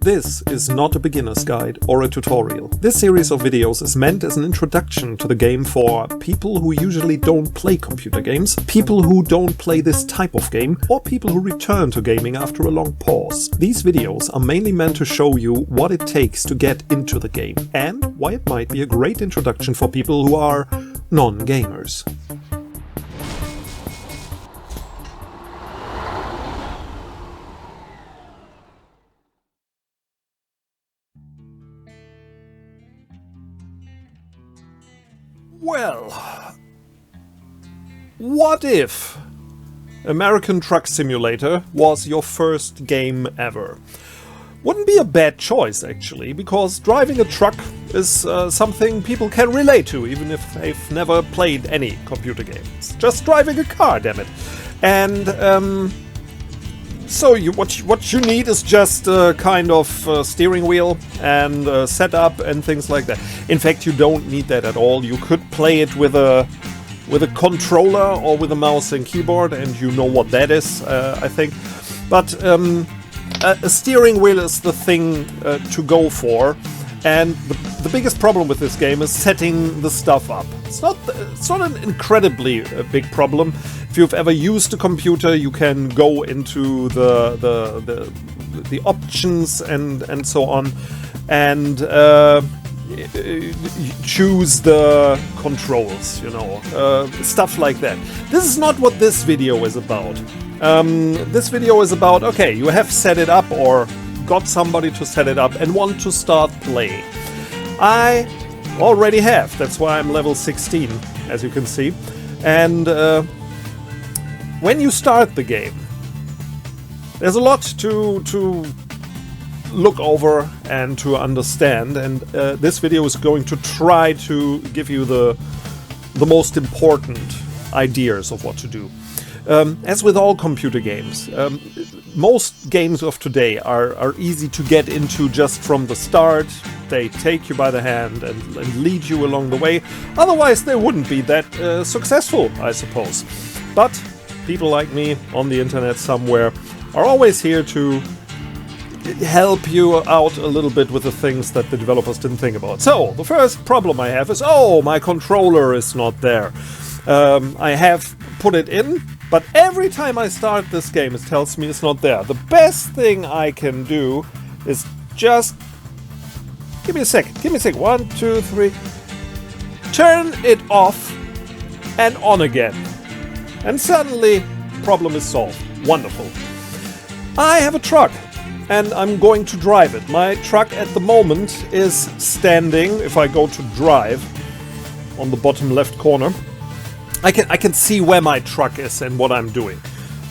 This is not a beginner's guide or a tutorial. This series of videos is meant as an introduction to the game for people who usually don't play computer games, people who don't play this type of game, or people who return to gaming after a long pause. These videos are mainly meant to show you what it takes to get into the game, and why it might be a great introduction for people who are non-gamers. Well, what if American Truck Simulator was your first game ever? Wouldn't be a bad choice, actually, because driving a truck is something people can relate to, even if they've never played any computer games. Just driving a car, damn it. And so what you need is just a kind of steering wheel and setup and things like that. In fact, you don't need that at all. You could play it with a controller or with a mouse and keyboard, and you know what that is, I think. But a steering wheel is the thing to go for. And the biggest problem with this game is setting the stuff up. It's not an incredibly big problem. If you've ever used a computer, you can go into the options and so on, and choose the controls, you know, stuff like that. This is not what this video is about. This video is about, okay, you have set it up or got somebody to set it up and want to start playing. I already have, that's why I'm level 16, as you can see. And when you start the game, there's a lot to look over and to understand, and this video is going to try to give you the most important ideas of what to do. As with all computer games, most games of today are easy to get into just from the start. They take you by the hand and lead you along the way. Otherwise, they wouldn't be that successful, I suppose. But people like me on the internet somewhere are always here to help you out a little bit with the things that the developers didn't think about. So, the first problem I have is, oh, my controller is not there. I have put it in, but every time I start this game it tells me it's not there. The best thing I can do is just... Give me a second. 1, 2, 3. Turn it off and on again. And suddenly, problem is solved. Wonderful. I have a truck, and I'm going to drive it. My truck at the moment is standing. If I go to drive, on the bottom left corner, I can see where my truck is and what I'm doing.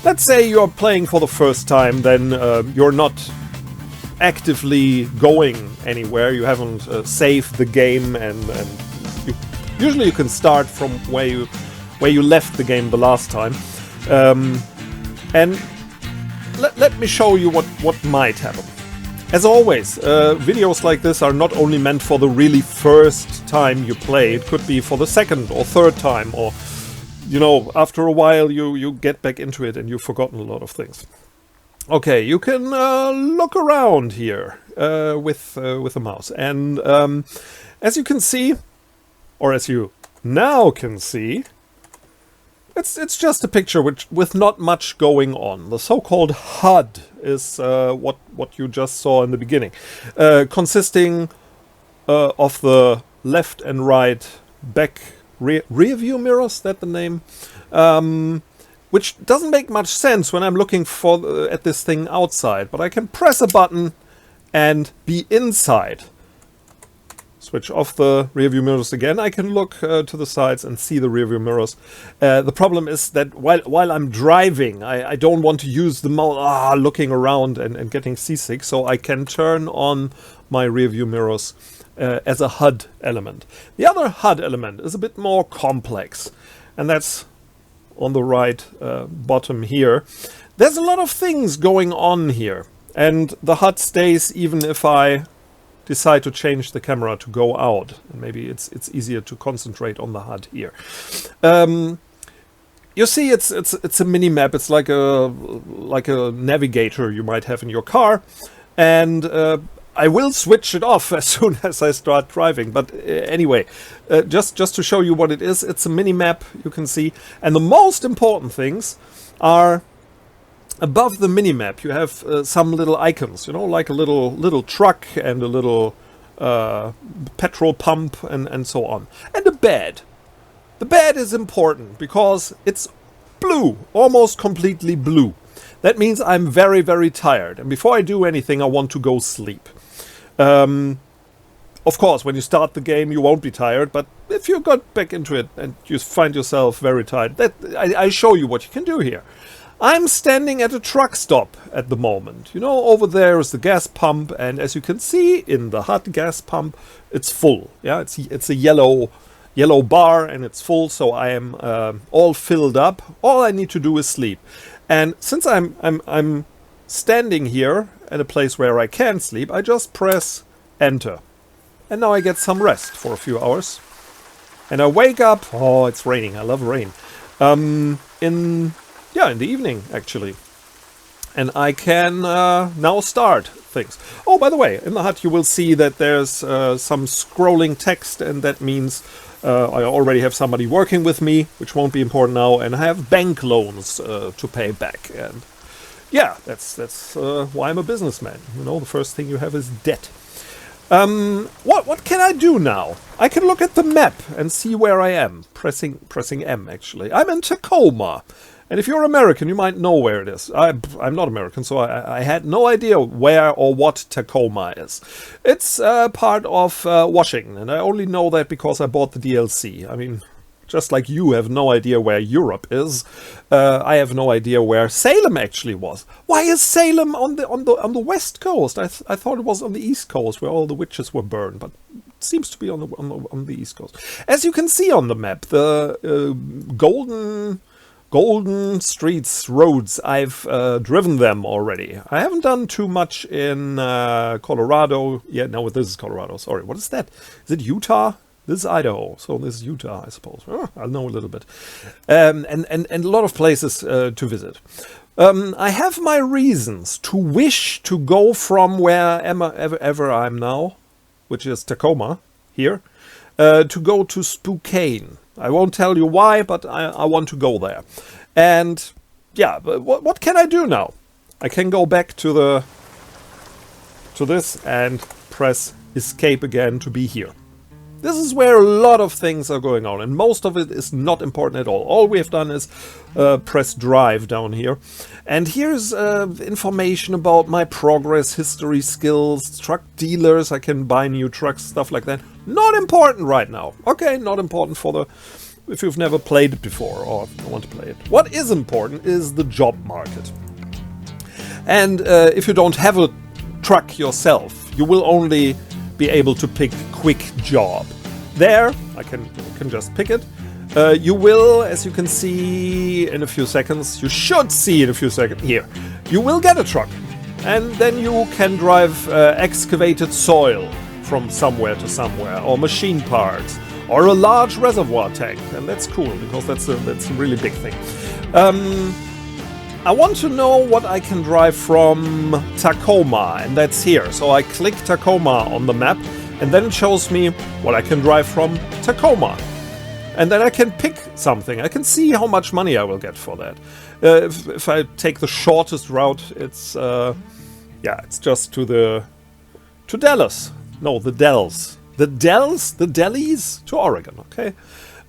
Let's say you're playing for the first time, then you're not actively going anywhere. You haven't saved the game, and usually you can start from where you left the game the last time. And let me show you what might happen. As always, videos like this are not only meant for the really first time you play. It could be for the second or third time, or you know, after a while you get back into it and you've forgotten a lot of things. Okay, you can look around here with a mouse, and as you can see, or as you now can see, it's just a picture with not much going on. The so-called HUD is what you just saw in the beginning, consisting of the left and right back rear view mirrors, that the name, which doesn't make much sense when I'm looking at this thing outside, but I can press a button and be inside. Switch off the rear view mirrors again. I can look to the sides and see the rear view mirrors. The problem is that while I'm driving, I don't want to use the mouse looking around and getting seasick, so I can turn on my rear view mirrors as a HUD element. The other HUD element is a bit more complex, and that's on the right bottom here. There's a lot of things going on here, and the HUD stays even if I decide to change the camera to go out, and maybe it's easier to concentrate on the HUD here. You see, it's a mini map. It's like a navigator you might have in your car. and I will switch it off as soon as I start driving. But anyway, just to show you what it is, it's a mini map, you can see. And the most important things are above the mini map. You have some little icons, you know, like a little truck and a little petrol pump and so on. And a bed. The bed is important because it's blue, almost completely blue. That means I'm very, very tired. And before I do anything, I want to go sleep. Of course, when you start the game, you won't be tired. But if you got back into it and you find yourself very tired, I show you what you can do here. I'm standing at a truck stop at the moment. You know, over there is the gas pump. And as you can see in the hot gas pump, it's full. Yeah, it's a yellow bar and it's full. So I am all filled up. All I need to do is sleep. And since I'm standing here at a place where I can sleep, I just press enter. And now I get some rest for a few hours. And I wake up. Oh, it's raining. I love rain. In the evening, actually. And I can now start things. Oh, by the way, in the hut you will see that there's some scrolling text, and that means I already have somebody working with me, which won't be important now, and I have bank loans to pay back. And yeah, that's why I'm a businessman. You know, the first thing you have is debt. What can I do now? I can look at the map and see where I am. Pressing M, actually. I'm in Tacoma. And if you're American, you might know where it is. I'm not American, so I had no idea where or what Tacoma is. It's part of Washington, and I only know that because I bought the DLC. I mean, just like you have no idea where Europe is, I have no idea where Salem actually was. Why is Salem on the west coast? I thought it was on the east coast where all the witches were burned, but it seems to be on the east coast. As you can see on the map, the golden streets, roads, I've driven them already. I haven't done too much in Colorado. Yeah, no, this is Colorado. Sorry, what is that? Is it Utah? This is Idaho, so this is Utah, I suppose. Oh, I'll know a little bit. And a lot of places to visit. I have my reasons to wish to go from wherever I'm now, which is Tacoma, here, to go to Spokane. I won't tell you why, but I want to go there. And yeah, but what can I do now? I can go back to this and press escape again to be here. This is where a lot of things are going on, and most of it is not important at all. All we have done is press drive down here. And here's information about my progress, history, skills, truck dealers. I can buy new trucks, stuff like that. Not important right now. Okay, not important if you've never played it before or want to play it. What is important is the job market. And if you don't have a truck yourself, you will only be able to pick quick job. There, I can just pick it. You will, as you can see in a few seconds, you should see in a few seconds, here, you will get a truck. And then you can drive excavated soil from somewhere to somewhere, or machine parts, or a large reservoir tank. And that's cool, because that's a really big thing. I want to know what I can drive from Tacoma, and that's here. So I click Tacoma on the map, and then it shows me what I can drive from Tacoma. And then I can pick something. I can see how much money I will get for that. If I take the shortest route, it's just to Dallas. No, the Dells. The Dellies to Oregon, okay?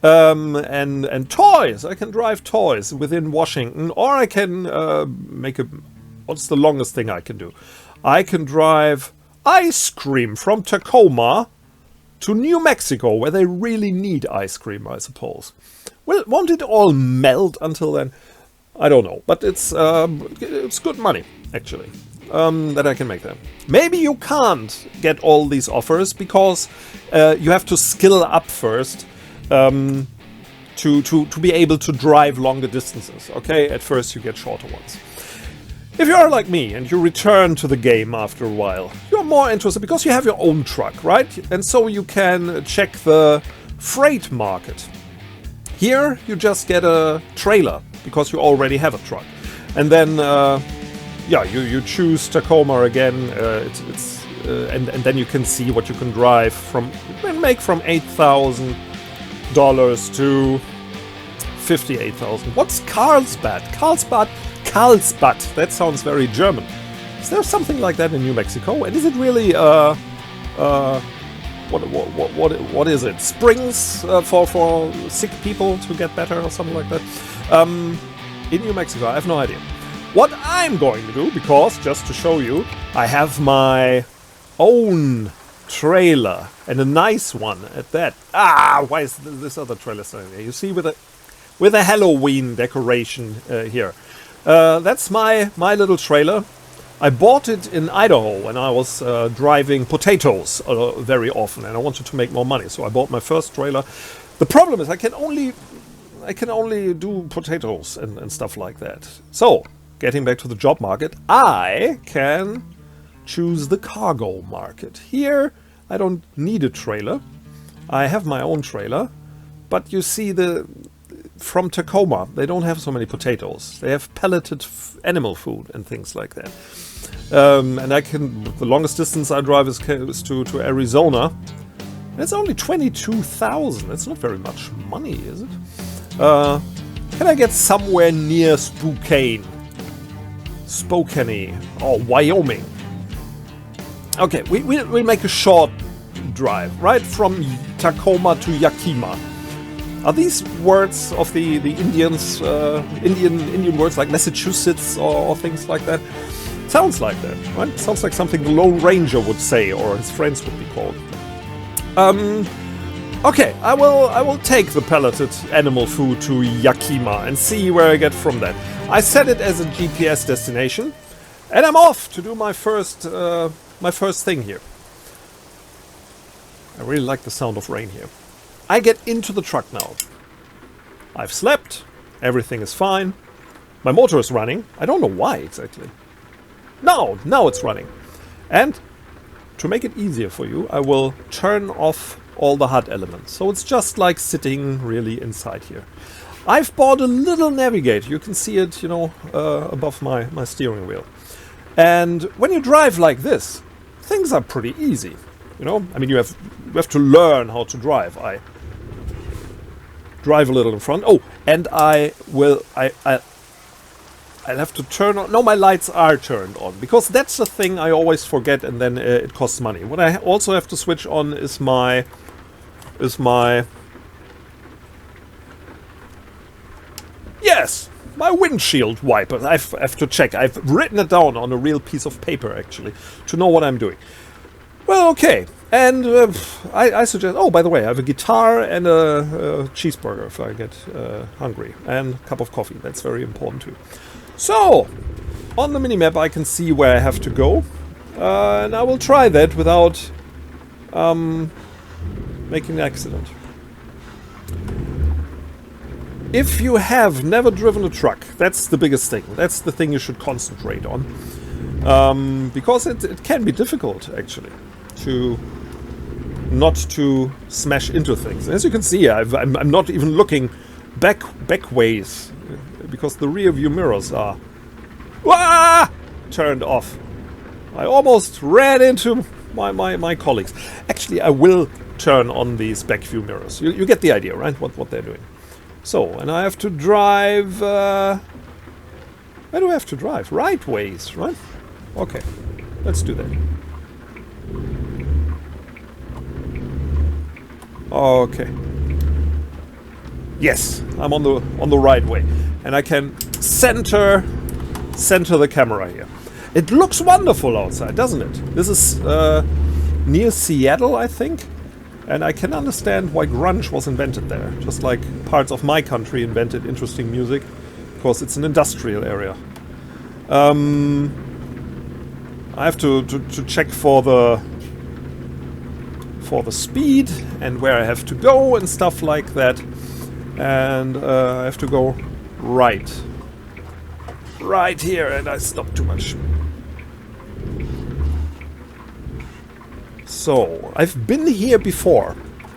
And toys. I can drive toys within Washington, or I can what's the longest thing I can do? I can drive ice cream from Tacoma to New Mexico, where they really need ice cream, I suppose. Well, won't it all melt until then? I don't know, but it's good money, actually, that I can make them. Maybe you can't get all these offers because you have to skill up first to be able to drive longer distances. Okay, at first you get shorter ones. If you are like me and you return to the game after a while, you're more interested because you have your own truck, right? And so you can check the freight market. Here you just get a trailer because you already have a truck. And then yeah, you choose Tacoma again. And then you can see what you can drive from. You can make from $8,000 to $58,000. What's Carlsbad? Carlsbad. That sounds very German. Is there something like that in New Mexico? And is it really what is it? Springs for sick people to get better or something like that? In New Mexico, I have no idea. What I'm going to do, because just to show you, I have my own trailer, and a nice one at that. Why is this other trailer standing there? You see, with a Halloween decoration here. That's my little trailer. I bought it in Idaho when I was driving potatoes very often, and I wanted to make more money, so I bought my first trailer. The problem is I can only do potatoes and stuff like that. So, getting back to the job market, I can choose the cargo market. Here, I don't need a trailer. I have my own trailer, but you see from Tacoma, they don't have so many potatoes. They have pelleted animal food and things like that. And the longest distance I drive is to Arizona. It's only 22,000. That's not very much money, is it? Can I get somewhere near Spokane or Wyoming? Okay, we'll make a short drive, right from Tacoma to Yakima. Are these words of the Indians, Indian words like Massachusetts or things like that? Sounds like that, right? Sounds like something the Lone Ranger would say, or his friends would be called. Okay, I will take the pelleted animal food to Yakima and see where I get from that. I set it as a GPS destination, and I'm off to do my first thing here. I really like the sound of rain here. I get into the truck now. I've slept. Everything is fine. My motor is running. I don't know why exactly. Now it's running. And to make it easier for you, I will turn off all the HUD elements. So it's just like sitting really inside here. I've bought a little navigator. You can see it, above my steering wheel. And when you drive like this, things are pretty easy. I mean, you have to learn how to drive. I drive a little in front. Oh, and I'll have to turn on. No, my lights are turned on, because that's the thing I always forget, and then it costs money. What I also have to switch on is my windshield wiper. I have to check. I've written it down on a real piece of paper, actually, to know what I'm doing. Well, okay. And I suggest... Oh, by the way, I have a guitar and a cheeseburger if I get hungry. And a cup of coffee. That's very important too. So, on the minimap I can see where I have to go. And I will try that without making an accident. If you have never driven a truck, that's the biggest thing. That's the thing you should concentrate on. Because it can be difficult, actually, not to smash into things. As you can see, I'm not even looking back ways, because the rear view mirrors are turned off. I almost ran into my colleagues. Actually, I will turn on these back view mirrors. You get the idea, right? What they're doing. So, and I have to drive... where do I have to drive? Right ways, right? Okay, let's do that. Okay. Yes, I'm on the right way, and I can center the camera here. It looks wonderful outside, doesn't it? This is near Seattle, I think, and I can understand why grunge was invented there. Just like parts of my country invented interesting music, because it's an industrial area. I have to check for the speed and where I have to go and stuff like that. And I have to go right here, and I stop too much. So I've been here before,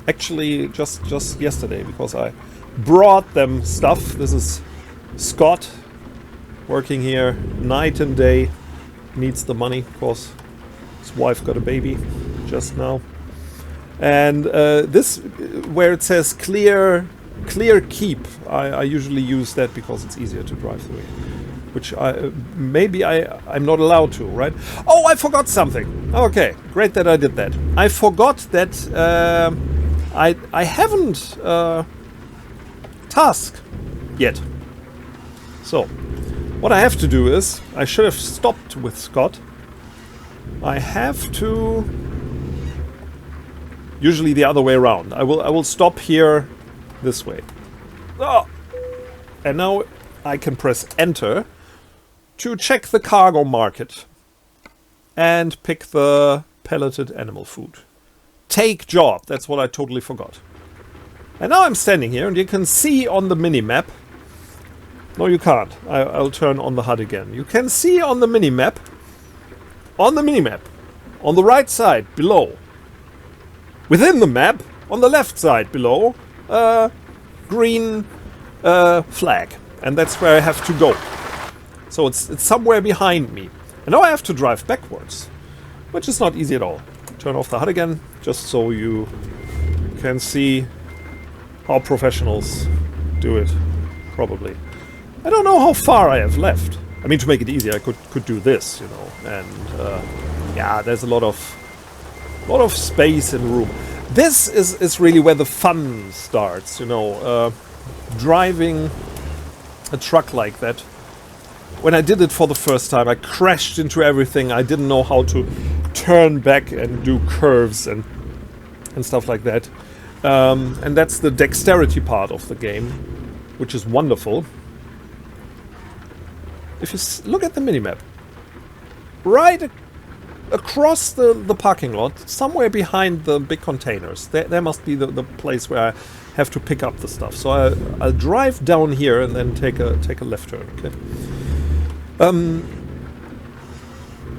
actually just yesterday, because I brought them stuff. This is Scott working here night and day. needs the money, of course. His wife got a baby just now. And this, where it says clear keep, I usually use that because it's easier to drive through it. Which I'm not allowed to, right? Oh, I forgot something. Okay, great that I did that. I forgot that I haven't tasked yet. So, what I have to do is, I should have stopped with Scott. I have to... Usually the other way around. I will stop here this way. Oh! And now I can press enter to check the cargo market and pick the pelleted animal food. Take job. That's what I totally forgot. And now I'm standing here and you can see on the minimap. No, you can't. I'll turn on the HUD again. You can see on the minimap, on the right side below, within the map, on the left side below, green flag. And that's where I have to go. So it's somewhere behind me. And now I have to drive backwards, which is not easy at all. Turn off the HUD again, just so you can see how professionals do it, probably. I don't know how far I have left. I mean, to make it easy, I could do this, you know. And yeah, there's a lot of space and room. This is really where the fun starts, you know. Driving a truck like that. When I did it for the first time, I crashed into everything. I didn't know how to turn back and do curves and stuff like that. And that's the dexterity part of the game, which is wonderful. If you look at the minimap, right across the parking lot, somewhere behind the big containers, there must be the place where I have to pick up the stuff. So I'll drive down here and then take a left turn. Okay.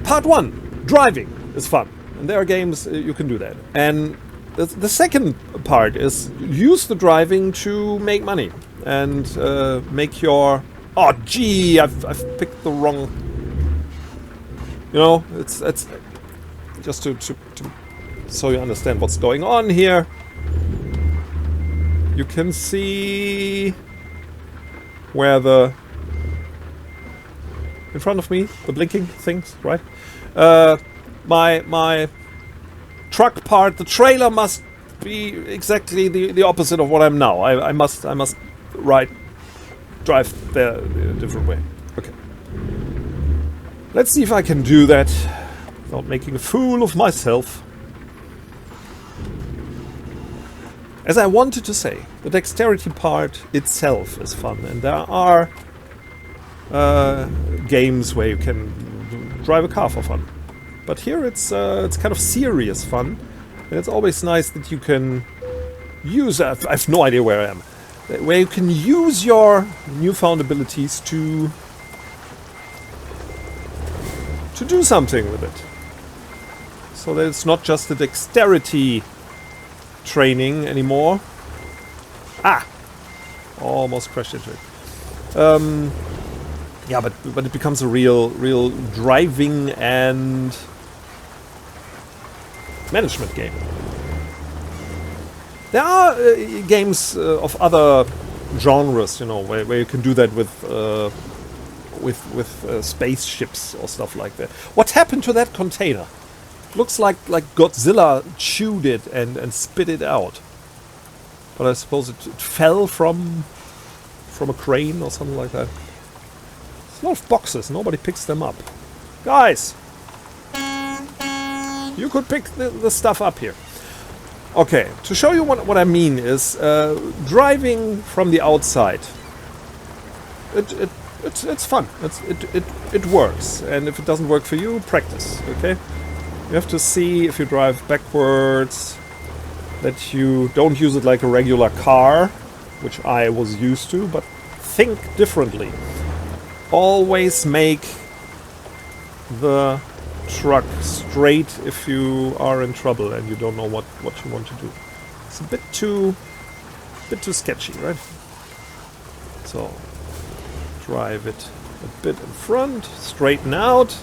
Part 1, driving is fun, and there are games you can do that. And the second part is use the driving to make money and make your... Oh, gee, I've picked the wrong... You know, it's just to so you understand what's going on here. You can see where the... In front of me, the blinking things, right? My truck part, the trailer must be exactly the opposite of what I'm now. I must drive there a different way. Okay. Let's see if I can do that without making a fool of myself. As I wanted to say, the dexterity part itself is fun, and there are games where you can drive a car for fun. But here it's kind of serious fun, and it's always nice that you can use... I have no idea where I am. Where you can use your newfound abilities to do something with it. So that it's not just a dexterity training anymore. Ah! Almost crashed into it. Yeah, but it becomes a real driving and management game. There are games of other genres, you know, where you can do that with spaceships or stuff like that. What happened to that container? Looks like Godzilla chewed it and spit it out. But I suppose it fell from a crane or something like that. There's a lot of boxes. Nobody picks them up. Guys! You could pick the stuff up here. Okay, to show you what I mean is driving from the outside. It's fun. It works, and if it doesn't work for you, practice. Okay, you have to see if you drive backwards that you don't use it like a regular car, which I was used to, but think differently. Always make the truck straight if you are in trouble and you don't know what you want to do. It's a bit too sketchy, right? So drive it a bit in front, straighten out,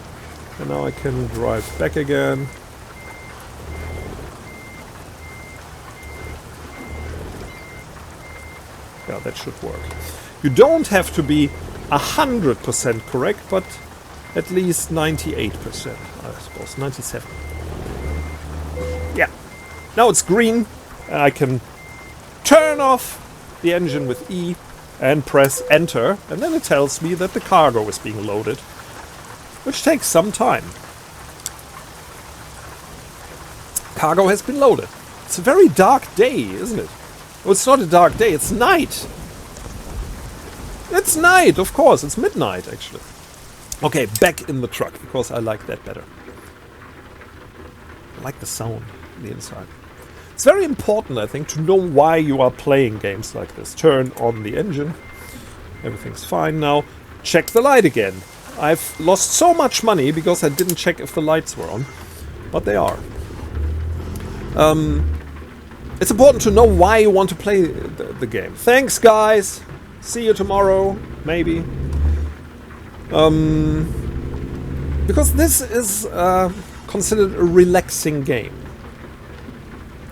And now I can drive back again. Yeah, that should work. You don't have to be 100% correct, but at least 98%, I suppose. 97. Yeah. Now it's green. I can turn off the engine with E and press enter, and then it tells me that the cargo is being loaded, which takes some time. Cargo has been loaded. It's a very dark day, isn't it? Well, it's not a dark day, it's night. It's night, of course. It's midnight, actually. Okay, back in the truck, because I like that better. I like the sound on the inside. It's very important, I think, to know why you are playing games like this. Turn on the engine. Everything's fine now. Check the light again. I've lost so much money because I didn't check if the lights were on. But they are. It's important to know why you want to play the game. Thanks, guys. See you tomorrow, maybe. Because this is considered a relaxing game.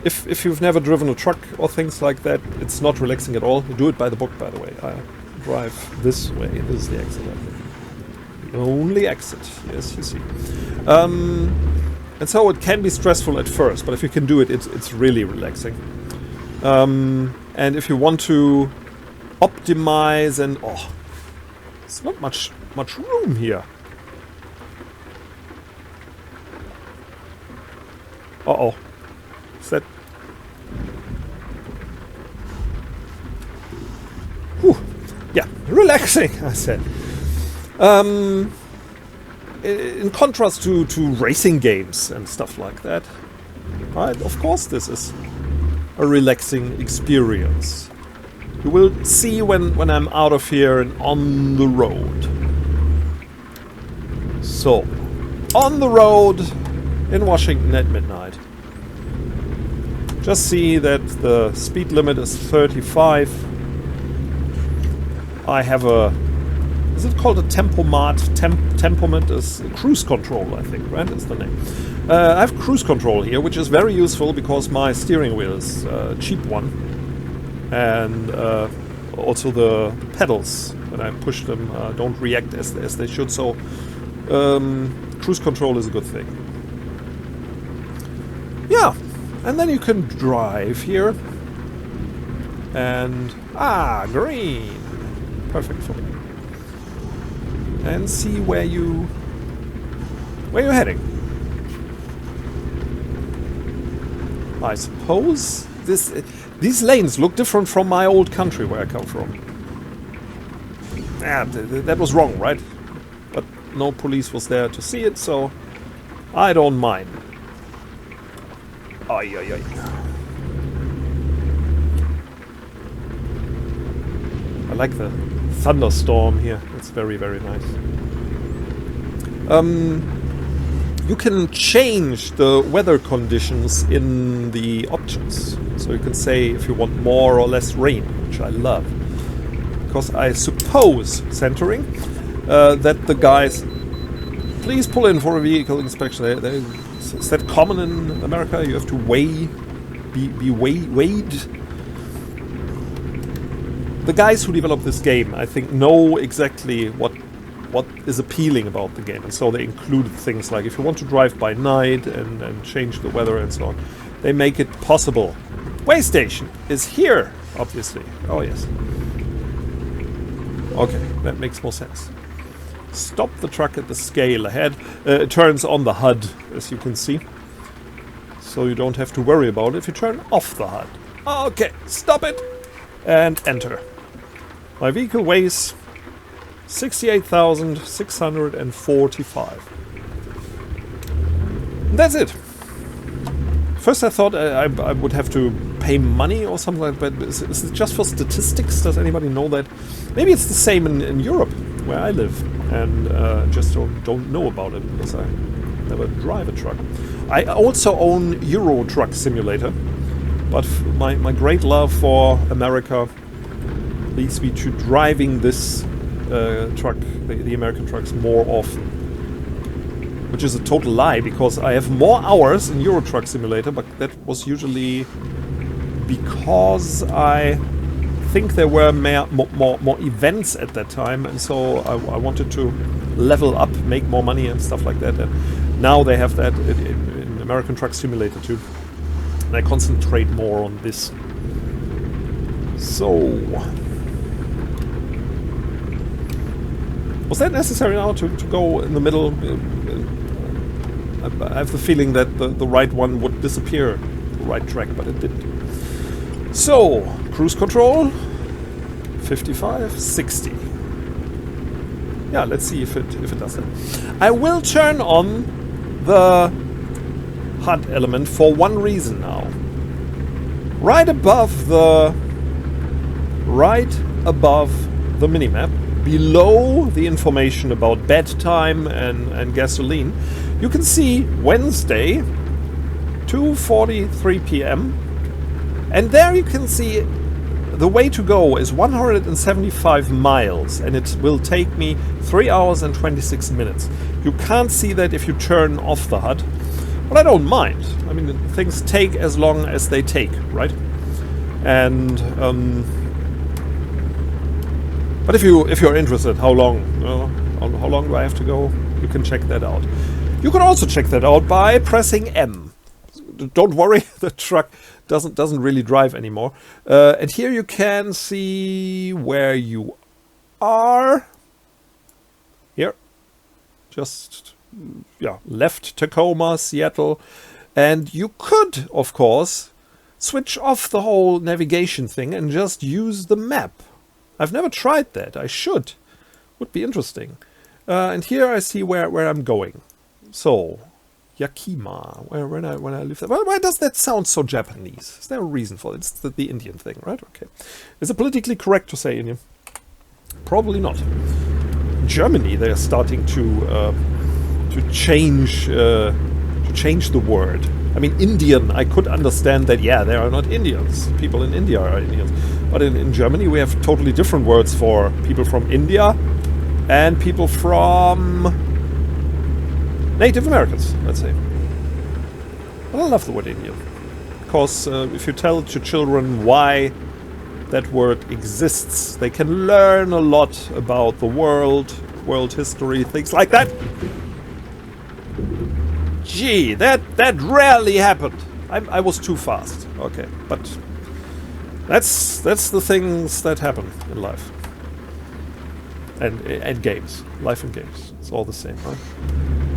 If you've never driven a truck or things like that, it's not relaxing at all. You do it by the book, by the way. I drive this way. This is the exit, I think. The only exit. Yes, you see. And so it can be stressful at first, but if you can do it, it's really relaxing. And if you want to optimize and... Oh, there's not much room here. Uh-oh. Is that... Whew. Yeah, relaxing, I said. In contrast to racing games and stuff like that, right? Of course this is a relaxing experience. You will see when I'm out of here and on the road. So, on the road in Washington at midnight. Just see that the speed limit is 35. I have a... Is it called a tempomat? Tempomat is cruise control, I think, right? That's the name. I have cruise control here, which is very useful because my steering wheel is a cheap one. And also the pedals, when I push them, don't react as they should. So cruise control is a good thing. Yeah, and then you can drive here. And... Ah, green! Perfect for me. And see where you're heading. I suppose these lanes look different from my old country where I come from. Yeah, that was wrong, right? But no police was there to see it, so I don't mind. Ay, ay, ay. I like the thunderstorm here. It's very, very nice. You can change the weather conditions in the options. So you can say if you want more or less rain, which I love. Because I suppose, centering, that the guys... Please pull in for a vehicle inspection. Is that common in America? You have to weigh... be weighed? The guys who developed this game, I think, know exactly what is appealing about the game, and so they included things like if you want to drive by night and change the weather and so on, they make it possible. Way station is here, obviously. Oh yes. Okay, that makes more sense. Stop the truck at the scale ahead. It turns on the HUD, as you can see, so you don't have to worry about it if you turn off the HUD. Okay, stop it and enter. My vehicle weighs 68,645. That's it. First I thought I would have to pay money or something like that, but is it just for statistics? Does anybody know that? Maybe it's the same in Europe, where I live, and just don't know about it because I never drive a truck. I also own Euro Truck Simulator, but my great love for America leads me to driving this truck, the American trucks, more often. which is a total lie because I have more hours in Euro Truck Simulator, but that was usually because I think there were more events at that time, and so I wanted to level up, make more money and stuff like that. And now they have that in American Truck Simulator too. And I concentrate more on this. So, was that necessary now to go in the middle? I have the feeling that the right one would disappear, the right track, but it didn't. So, cruise control, 55, 60. Yeah, let's see if it does that. I will turn on the HUD element for one reason now. Right above the minimap, below the information about bedtime and gasoline, you can see Wednesday, 2:43 p.m. And there you can see the way to go is 175 miles, and it will take me 3 hours and 26 minutes. You can't see that if you turn off the HUD, but I don't mind. I mean, things take as long as they take, right? And but if you're interested, how long do I have to go? You can check that out. You can also check that out by pressing M. Don't worry, the truck doesn't really drive anymore. And here you can see where you are. Here, just left Tacoma, Seattle, and you could, of course, switch off the whole navigation thing and just use the map. I've never tried that. I should. Would be interesting. And here I see where I'm going. So, Yakima, when I live there. Why does that sound so Japanese? Is there a reason for it? It's the Indian thing, right? Okay. Is it politically correct to say Indian? Probably not. In Germany, they are starting to change the word. I mean, Indian, I could understand that, yeah, they are not Indians. People in India are Indians. But in Germany, we have totally different words for people from India and people from Native Americans, let's say. But I love the word Indian. Because if you tell to children why that word exists, they can learn a lot about the world history, things like that. Gee, that rarely happened. I was too fast. Okay, but that's the things that happen in life. And games. Life and games. It's all the same, right?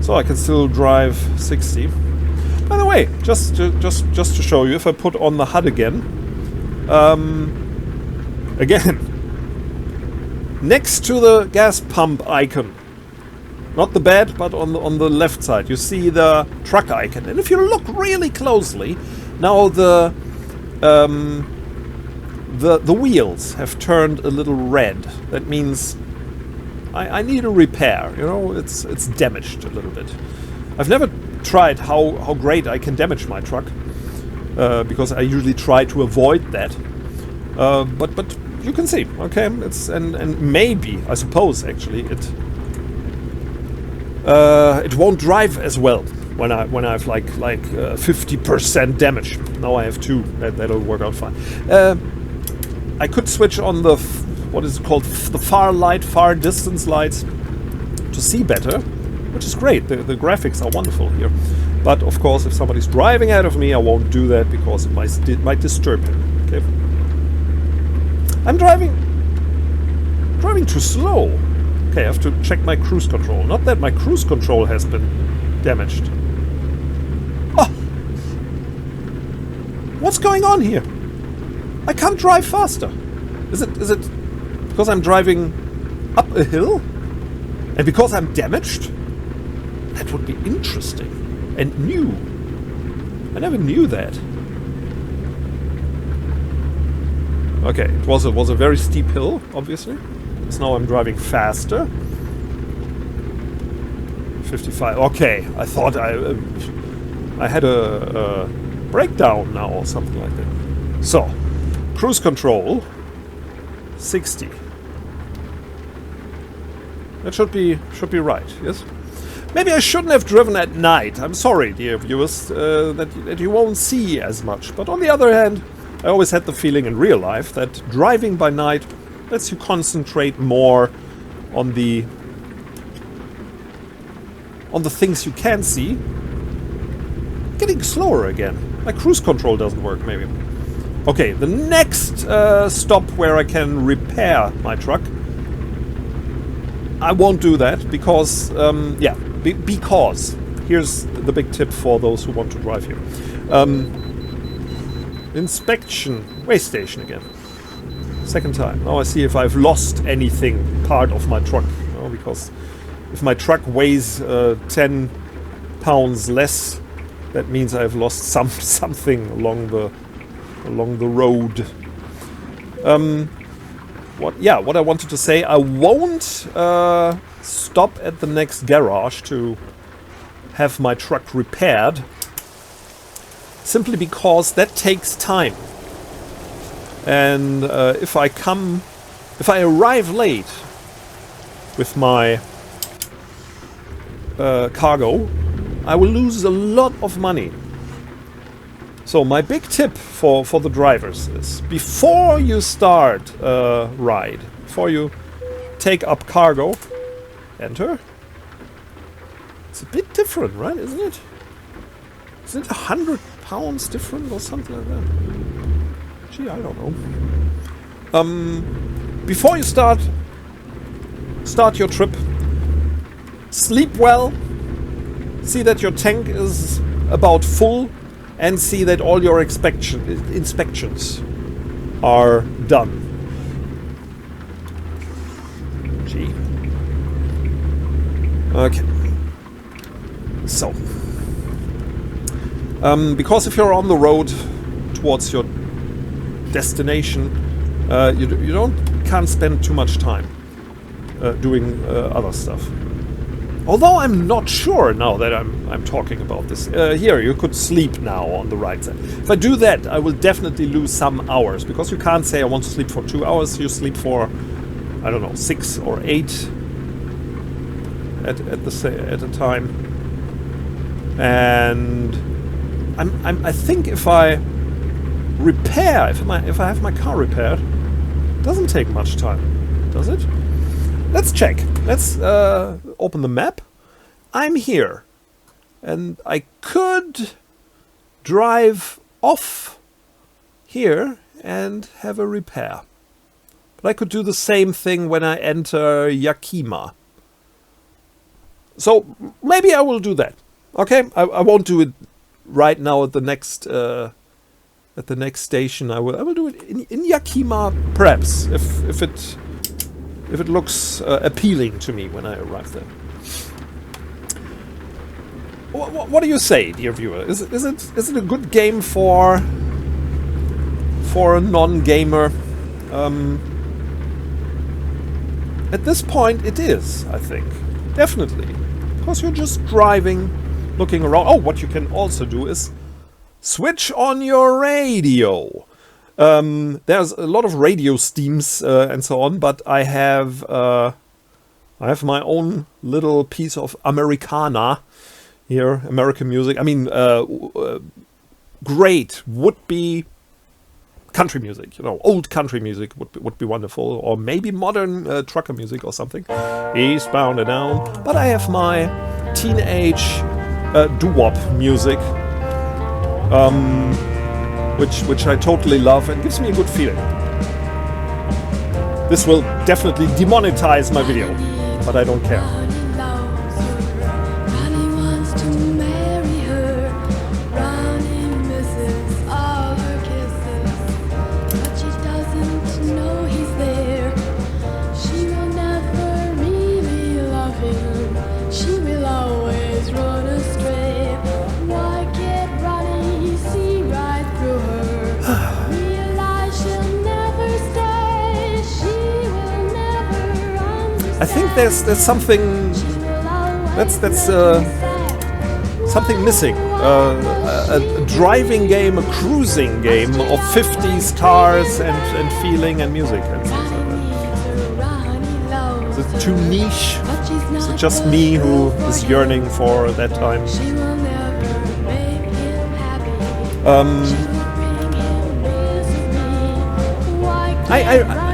So I can still drive 60. By the way, just to show you, if I put on the HUD again, next to the gas pump icon, not the bed, but on the left side, you see the truck icon. And if you look really closely, now the wheels have turned a little red. That means I need a repair. You know, it's damaged a little bit. I've never tried how great I can damage my truck because I usually try to avoid that. But you can see, okay, it's and maybe I suppose actually it won't drive as well when I have like 50% damage. Now I have 2. That'll work out fine. I could switch on the what is it called, the far distance lights to see better, which is great. The graphics are wonderful here. But of course, if somebody's driving ahead of me, I won't do that because it might disturb him. Okay. I'm driving too slow. Okay, I have to check my cruise control. Not that my cruise control has been damaged. Oh! What's going on here? I can't drive faster. Is it because I'm driving up a hill? And because I'm damaged? That would be interesting and new. I never knew that. Okay, it was a very steep hill, obviously. So now I'm driving faster. 55. Okay, I thought I had a breakdown now or something like that. So, cruise control 60. That should be right, yes? Maybe I shouldn't have driven at night. I'm sorry, dear viewers, that you won't see as much. But on the other hand, I always had the feeling in real life that driving by night lets you concentrate more on the things you can see. Getting slower again. My cruise control doesn't work, maybe. Okay, the next stop where I can repair my truck, I won't do that because, because here's the big tip for those who want to drive here. Inspection, way station again. Second time. Now I see if I've lost anything, part of my truck. Because if my truck weighs 10 pounds less, that means I've lost something along the road. What I wanted to say, I won't stop at the next garage to have my truck repaired, simply because that takes time. And if I arrive late with my cargo, I will lose a lot of money. So my big tip for the drivers is, before you start a ride, before you take up cargo, enter. It's a bit different, right? Isn't it? Isn't it 100 pounds different or something like that? Gee, I don't know. Before you start your trip, sleep well, see that your tank is about full, and see that all your inspections are done. Gee. Okay. So. Because if you're on the road towards your destination, you can't spend too much time doing other stuff. Although I'm not sure now that I'm talking about this. Here, you could sleep now on the right side. If I do that, I will definitely lose some hours, because you can't say I want to sleep for 2 hours. You sleep for, I don't know, 6 or 8 at a time. And I think if I repair, if I have my car repaired, it doesn't take much time, does it? Let's check. Let's open the map. I'm here. And I could drive off here and have a repair. But I could do the same thing when I enter Yakima. So maybe I will do that. Okay? I won't do it right now at the next station. I will do it in Yakima, perhaps, if it looks appealing to me when I arrive there. What do you say, dear viewer? Is it a good game for a non-gamer? At this point, it is, I think. Definitely. Because you're just driving, looking around. Oh, what you can also do is switch on your radio. There's a lot of radio steams and so on, but I have my own little piece of Americana here, American music. I mean, great would-be country music, old country music would be wonderful, or maybe modern trucker music or something. Eastbound and down. But I have my teenage doo-wop music, which I totally love and gives me a good feeling. This will definitely demonetize my video, but I don't care. I think there's something something missing. A driving game, a cruising game of 50s cars and feeling and music and things like that. Is it too niche? Is it just me who is yearning for that time?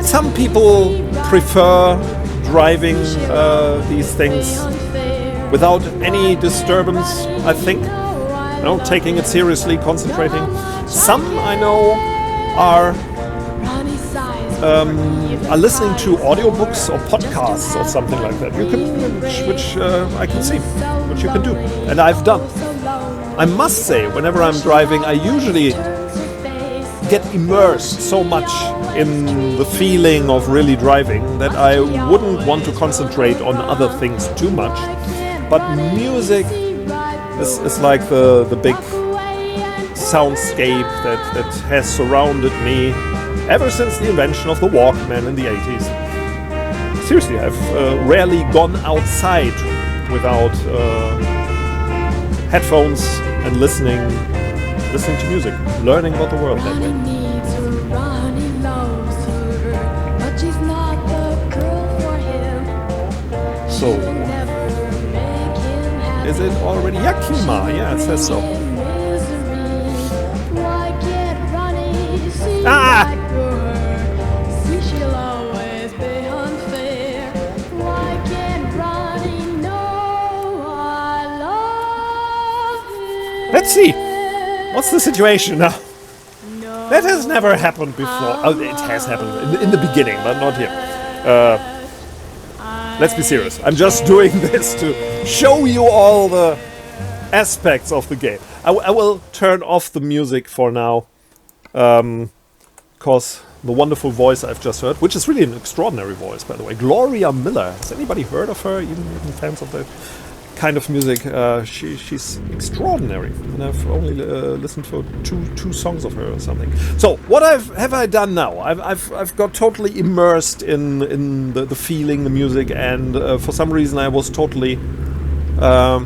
Some people prefer driving these things without any disturbance, I think. You know, taking it seriously, concentrating. Some I know are listening to audiobooks or podcasts or something like that. You can, which I can see, which you can do, and I've done. I must say, whenever I'm driving, I usually get immersed so much in the feeling of really driving that I wouldn't want to concentrate on other things too much. But music is like the big soundscape that has surrounded me ever since the invention of the Walkman in the 80s. Seriously, I've rarely gone outside without headphones and listening to music, learning about the world that way. So, is it already Yakima? Yeah, it says so. Ah! Let's see. What's the situation now? That has never happened before. Oh, it has happened in the beginning, but not here. Let's be serious. I'm just doing this to show you all the aspects of the game. I will turn off the music for now. Because the wonderful voice I've just heard, which is really an extraordinary voice, by the way, Gloria Miller. Has anybody heard of her? Even fans of that kind of music? She's extraordinary, and I've only listened to two songs of her or something. So what have I done now? I've got totally immersed in the feeling, the music, and for some reason I was totally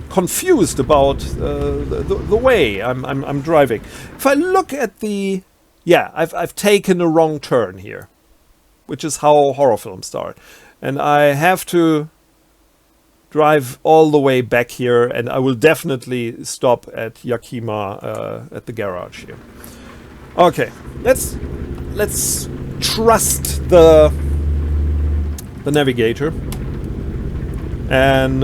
confused about the way I'm driving. If I look at the I've taken a wrong turn here, which is how horror films start, and I have to drive all the way back here, and I will definitely stop at Yakima at the garage here. Okay, let's trust the navigator, and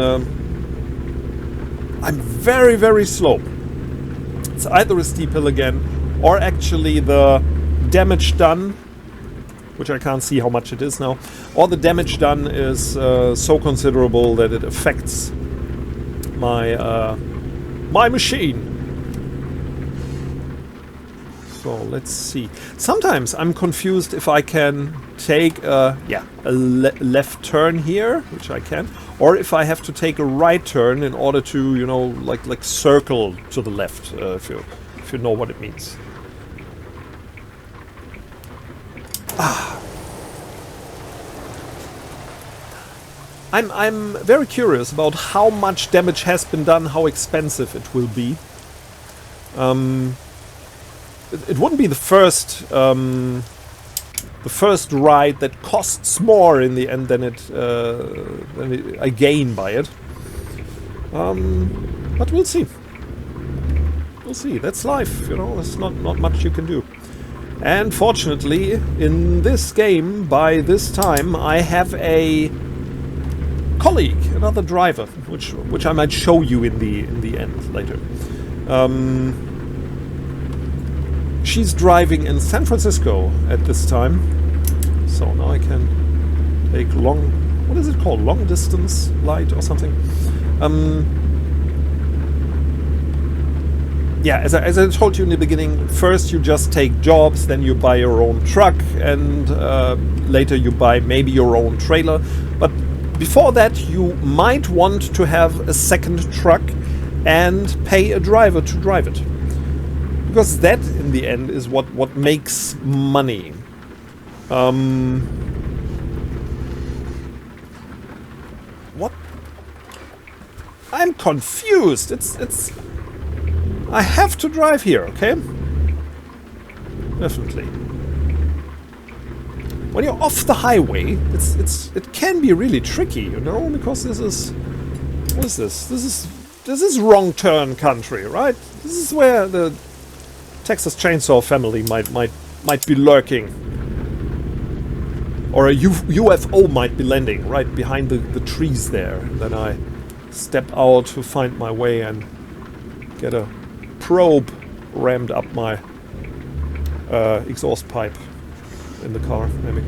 I'm very, very slow. It's either a steep hill again, or actually the damage done, which I can't see how much it is now, or the damage done is so considerable that it affects my my machine. So let's see. Sometimes I'm confused if I can take a left turn here, which I can, or if I have to take a right turn in order to, you know, like circle to the left, if you know what it means. I'm very curious about how much damage has been done, how expensive it will be. It wouldn't be the first ride that costs more in the end than I gain by it. But we'll see. We'll see. That's life, you know. There's not much you can do. And fortunately, in this game, by this time, I have a colleague, another driver, which I might show you in the end later. She's driving in San Francisco at this time, so now I can take what is it called? Long distance light or something. Yeah, as I told you in the beginning, first you just take jobs, then you buy your own truck, and later you buy maybe your own trailer. But before that, you might want to have a second truck and pay a driver to drive it. Because that, in the end, is what makes money. What? I'm confused. It's. I have to drive here, okay? Definitely. when you're off the highway, it can be really tricky, you know, because this is, what is this? This is wrong turn country, right? This is where the Texas Chainsaw family might be lurking, or a UFO might be landing right behind the trees there. Then I step out to find my way and get a probe rammed up my exhaust pipe in the car, maybe.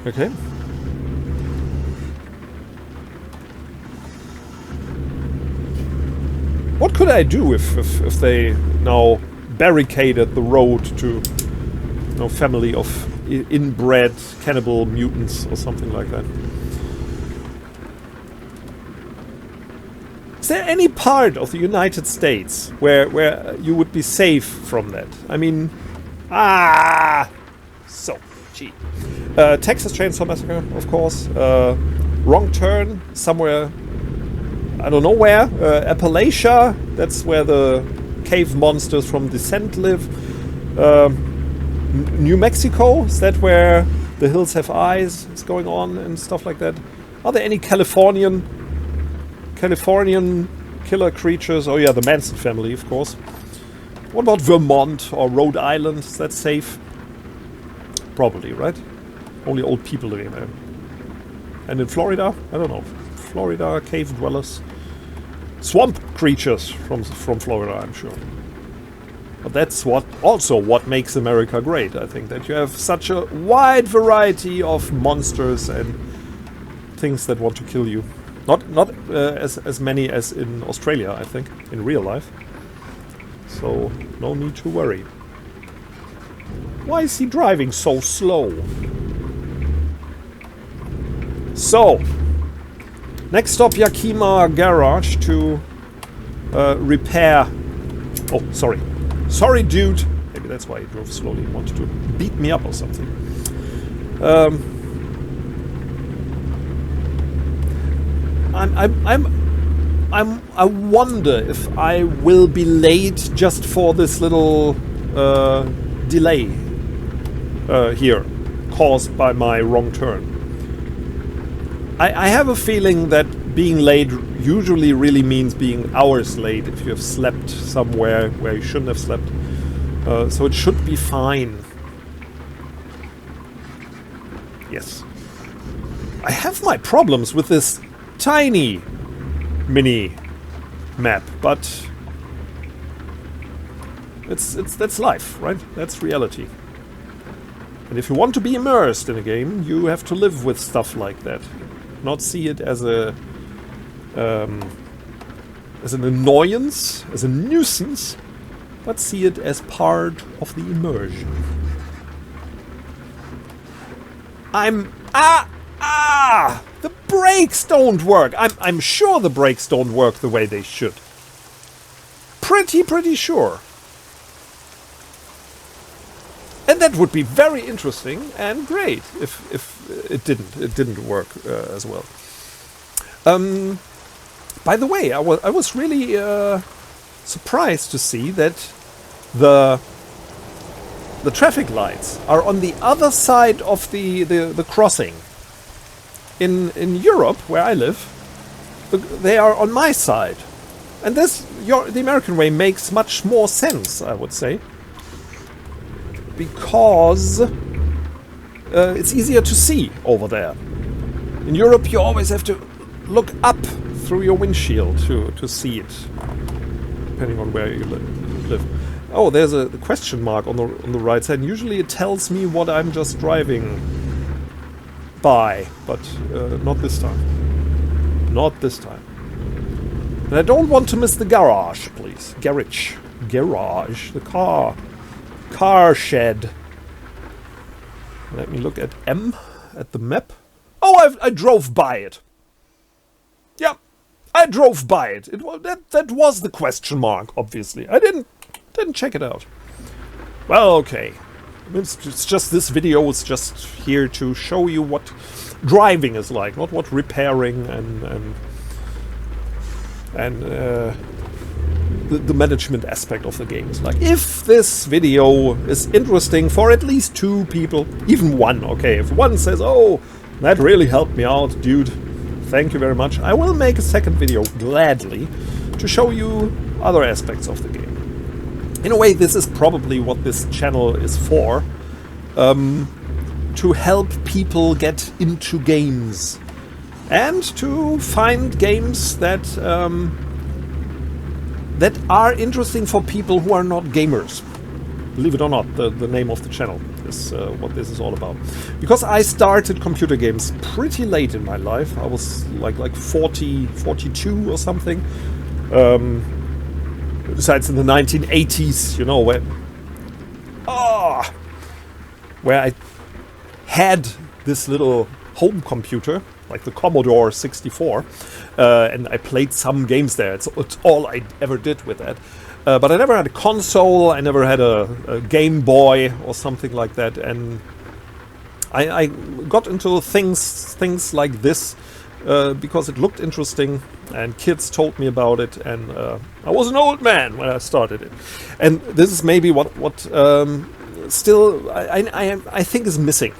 Okay. What could I do if they now barricaded the road to, you know, family of inbred cannibal mutants or something like that? Is there any part of the United States where you would be safe from that? I mean, gee. Texas Chainsaw Massacre, of course. Wrong Turn, somewhere, I don't know where. Appalachia, that's where the cave monsters from Descent live. New Mexico, is that where The Hills Have Eyes is going on and stuff like that? Are there any Californian killer creatures? Oh yeah, the Manson family, of course. What about Vermont or Rhode Island? Is that safe? Probably, right? Only old people living there. And in Florida? I don't know. Florida, cave dwellers. Swamp creatures from Florida, I'm sure. But that's also what makes America great, I think. That you have such a wide variety of monsters and things that want to kill you. Not as many as in Australia, I think, in real life. So, no need to worry. Why is he driving so slow? So, next stop, Yakima Garage to repair... Oh, sorry. Sorry, dude. Maybe that's why he drove slowly. He wanted to beat me up or something. I wonder if I will be late just for this little delay here, caused by my wrong turn. I have a feeling that being late usually really means being hours late if you have slept somewhere where you shouldn't have slept. So it should be fine. Yes. I have my problems with this tiny mini map, but that's life, right? That's reality. And if you want to be immersed in a game, you have to live with stuff like that. Not see it as an annoyance, as a nuisance, but see it as part of the immersion. The brakes don't work. I'm sure the brakes don't work the way they should. Pretty sure. And that would be very interesting and great if it didn't work as well. By the way, I was really surprised to see that the traffic lights are on the other side of the crossing. In Europe, where I live, they are on my side, and the American way makes much more sense, I would say. Because it's easier to see over there. In Europe, you always have to look up through your windshield to see it, depending on where you live. Oh, there's a question mark on the right side. And usually it tells me what I'm just driving by, but not this time. Not this time. And I don't want to miss the garage, please. Garage. The car shed. Let me look at M at the map. Oh, I drove by it. Yeah, I drove by it. That was the question mark, obviously. I didn't check it out. Well, okay. It's just this video is just here to show you what driving is like, not what repairing and the management aspect of the game. It's like, if this video is interesting for at least 2 people, even 1, okay, if 1 says, oh, that really helped me out, dude, thank you very much, I will make a second video gladly to show you other aspects of the game. In a way, this is probably what this channel is for, to help people get into games and to find games that that are interesting for people who are not gamers. Believe it or not, the name of the channel is what this is all about. Because I started computer games pretty late in my life. I was like 40, 42 or something. Besides in the 1980s, you know, where I had this little home computer, like the Commodore 64, and I played some games there. It's all I ever did with that. But I never had a console, I never had a Game Boy or something like that, and I got into things like this because it looked interesting, and kids told me about it, and I was an old man when I started it. And this is maybe what still I think is missing.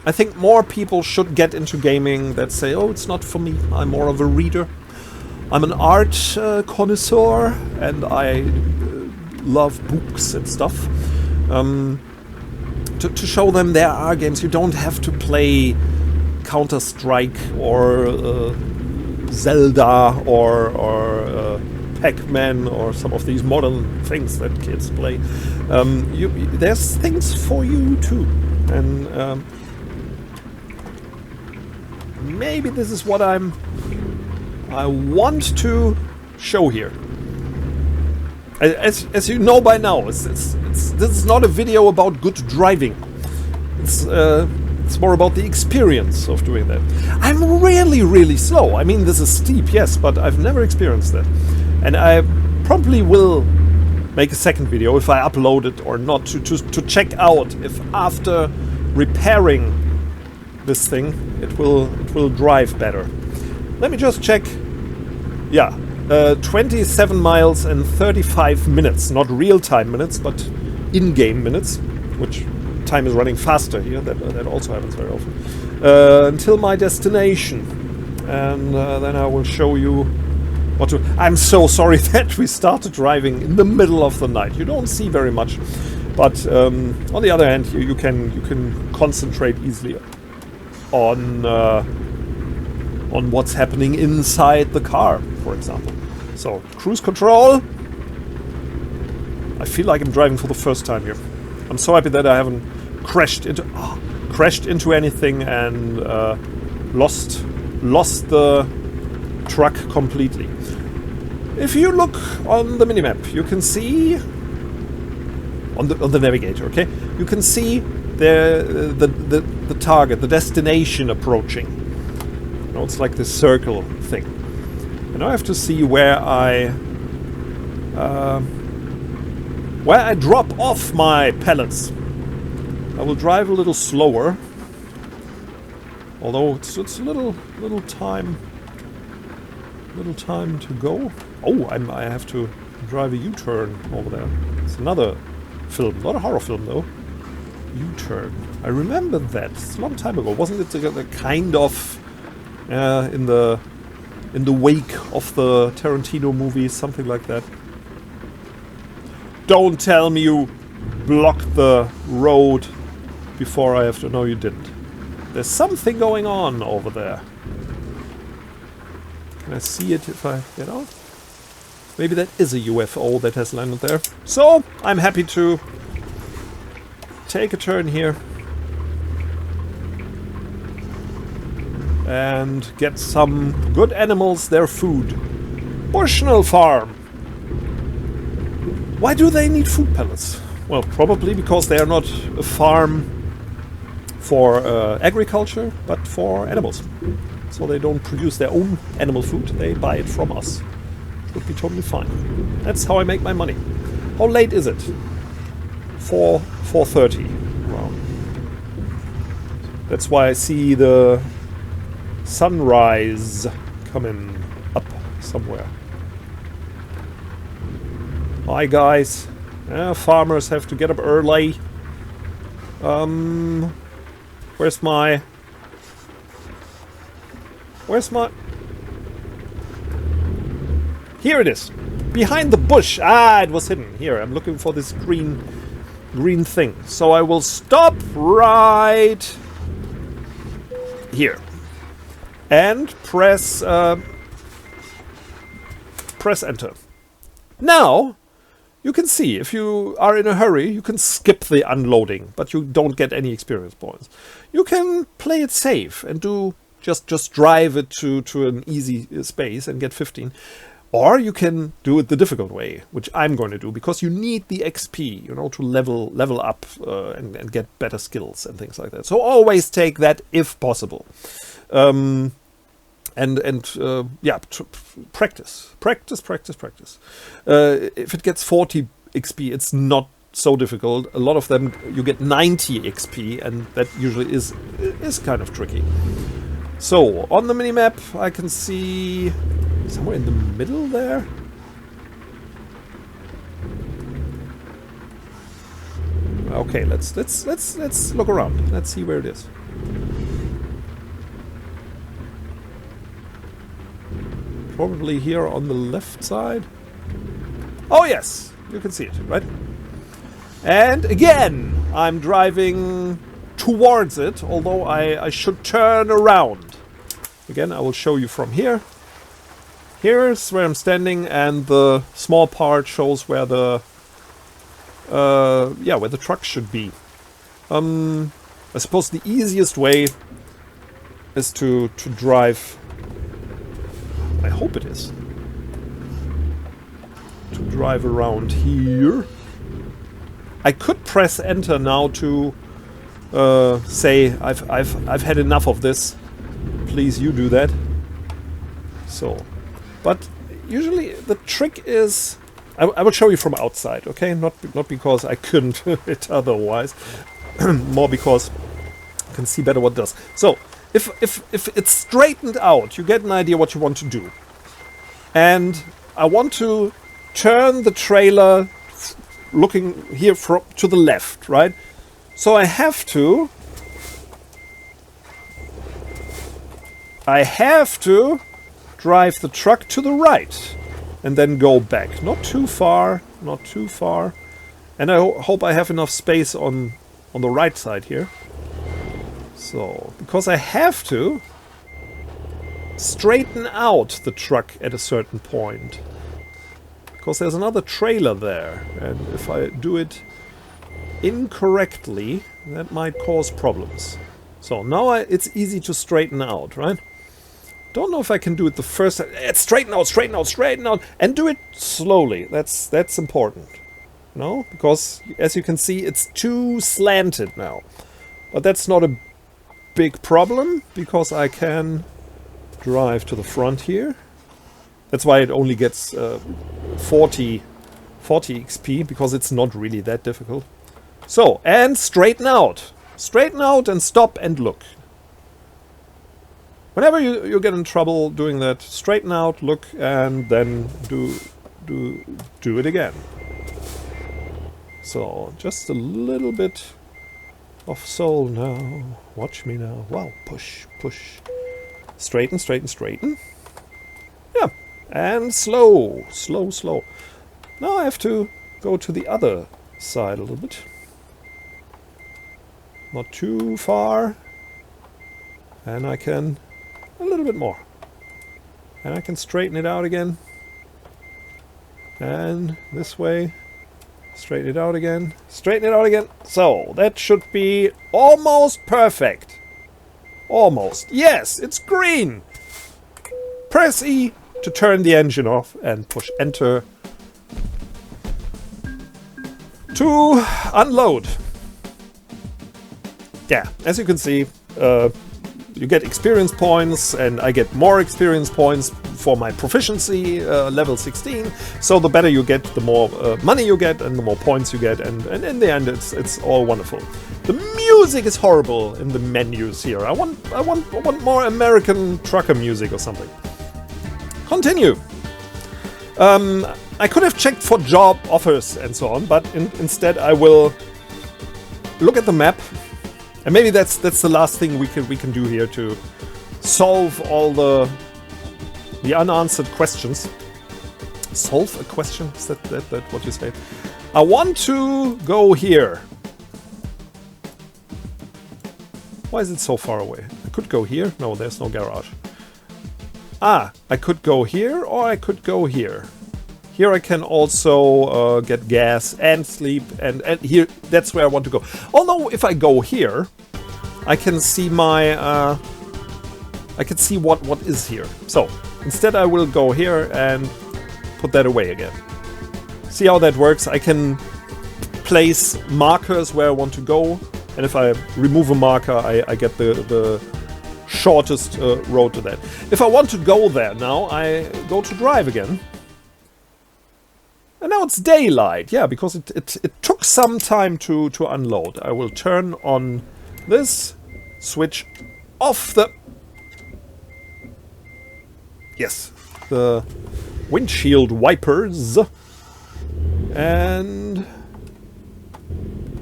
I think more people should get into gaming that say, oh, it's not for me, I'm more of a reader. I'm an art connoisseur, and I love books and stuff. To show them there are games. You don't have to play Counter-Strike or Zelda or Pac-Man or some of these modern things that kids play. There's things for you too, and maybe this is what I want to show here. As you know by now, this is not a video about good driving. It's more about the experience of doing that. I'm really slow. I mean, this is steep, yes, but I've never experienced that. And I probably will make a second video, if I upload it or not, to check out if after repairing this thing it will drive better. Let me just check. Yeah, 27 miles and 35 minutes, not real-time minutes, but in-game minutes, which time is running faster here. That also happens very often. Until my destination, and then I will show you what to. I'm so sorry that we started driving in the middle of the night. You don't see very much, but on the other hand, you can concentrate easily on what's happening inside the car, for example. So, cruise control. I feel like I'm driving for the first time here. I'm so happy that I haven't crashed into anything and lost the truck completely. If you look on the minimap, you can see on the navigator, okay? You can see the target, the destination approaching. You know, it's like this circle thing. And I have to see where I drop off my pellets. I will drive a little slower, although it's a little time to go. Oh, I have to drive a U-turn over there. It's another film, not a horror film though. U-turn. I remember that. It's a long time ago. Wasn't it the kind of in the wake of the Tarantino movies, something like that? Don't tell me you blocked the road before I have to. No, you didn't. There's something going on over there. Can I see it if I get out? Maybe that is a UFO that has landed there. So, I'm happy to take a turn here and get some good animals their food. Bushnell Farm. Why do they need food pellets? Well, probably because they are not a farm for agriculture, but for animals. So they don't produce their own animal food, they buy it from us. Would be totally fine. That's how I make my money. How late is it? 4:30 around. That's why I see the sunrise coming up somewhere. Hi guys. Farmers have to get up early. Where's my... Here it is. Behind the bush. Ah, it was hidden. Here, I'm looking for this green thing. So I will stop right here. And press enter. Now, you can see, if you are in a hurry, you can skip the unloading, but you don't get any experience points. You can play it safe and do just drive it to an easy space and get 15. Or you can do it the difficult way, which I'm going to do, because you need the XP, you know, to level up and get better skills and things like that. So always take that if possible. Yeah, practice. If it gets 40 XP, it's not so difficult. A lot of them you get 90 XP, and that usually is kind of tricky. So on the minimap, I can see somewhere in the middle there. Okay, let's look around. Let's see where it is. Probably here on the left side. Oh yes, you can see it, right? And again, I'm driving towards it, although I should turn around. Again, I will show you from here. Here's where I'm standing, and the small part shows where the where the truck should be. I suppose the easiest way is to drive. I hope it is. To drive around here. I could press enter now to say I've had enough of this. Please, you do that. So, but usually the trick is I will show you from outside, okay? Not because I couldn't do it otherwise, more because I can see better what it does. So, if it's straightened out, you get an idea what you want to do. And I want to turn the trailer looking here to the left, right? So I have to drive the truck to the right and then go back. Not too far. And I hope I have enough space on the right side here. So, because I have to straighten out the truck at a certain point. Because there's another trailer there, and if I do it incorrectly, that might cause problems. So now it's easy to straighten out, right? Don't know if I can do it the first time. Straighten out, and do it slowly. That's important. No? Because, as you can see, it's too slanted now. But that's not a big problem, because I can drive to the front here. That's why it only gets 40 XP, because it's not really that difficult. So, and straighten out. Straighten out and stop and look. Whenever you get in trouble doing that, straighten out, look, and then do it again. So, just a little bit of soul now. Watch me now. Wow, push. Straighten. Yeah, and slow. Now I have to go to the other side a little bit. Not too far. And I can a little bit more. And I can straighten it out again. And this way. Straighten it out again. So, that should be almost perfect. Almost. Yes, it's green. Press E to turn the engine off and push enter to unload. Yeah, as you can see, you get experience points, and I get more experience points for my proficiency, level 16. So the better you get, the more money you get, and the more points you get, and in the end, it's all wonderful. The music is horrible in the menus here. I want more American trucker music or something. Continue. I could have checked for job offers and so on, but instead I will look at the map, and maybe that's the last thing we can do here to solve all the unanswered questions. Solve a question? Is that what you say? I want to go here. Why is it so far away? I could go here. No, there's no garage. Ah, I could go here or I could go here. Here I can also get gas and sleep, and here, that's where I want to go. Although if I go here, I can see my I can see what is here. So instead I will go here and put that away again. See how that works? I can place markers where I want to go, and if I remove a marker, I get the shortest road to that. If I want to go there now, I go to drive again. And now it's daylight, yeah, because it took some time to unload. I will turn on this, switch off the... Yes, the windshield wipers. And...